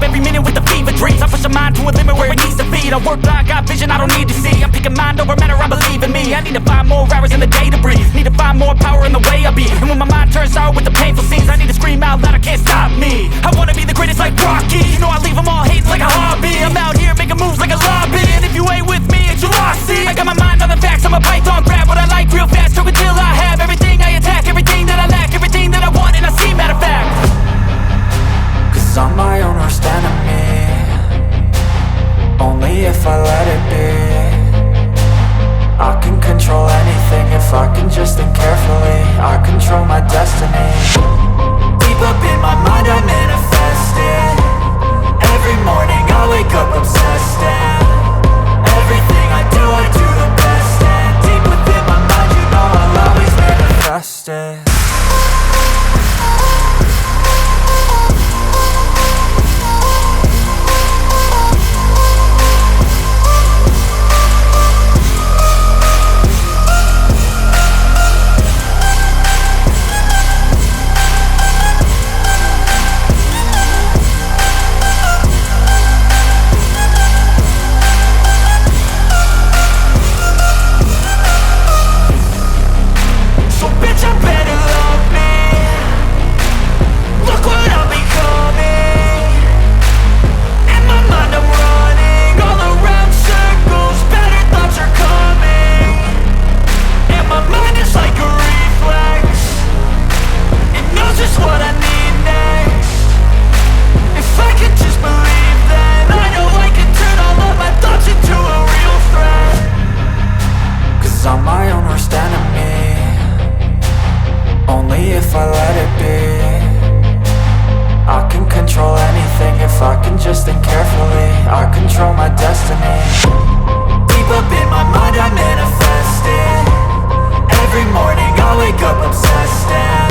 every minute with the fever dreams. I push my mind to a limit where it needs to be. I work blind, got vision I don't need to see. I'm picking mind over matter, I believe in me. I need to find more hours in the day to breathe. Need to find more power in the way I be. And when my mind turns sour with the painful scenes, I need to scream out loud, I can't stop me. I wanna be the greatest like Rocky. You know I leave them all hating like a hobby. I'm out here making moves like a lobby. And if you ain't with me, it's your loss, see. I got my mind on the facts, I'm a python, grab what I like real fast. Stroke until I have everything I attack, everything that I lack, everything that I want and I see, matter of fact. Cause I'm my own worst enemy, only if I let it be. I can control anything if I can just think carefully. I control my destiny. Deep up in my mind I manifest it. Every morning I wake up obsessed, and everything I do the best. And deep within my mind you know I'll always manifest it. I'm my own worst enemy, only if I let it be. I can control anything if I can just think carefully. I control my destiny. Deep up in my mind I manifest it. Every morning I wake up obsessed, and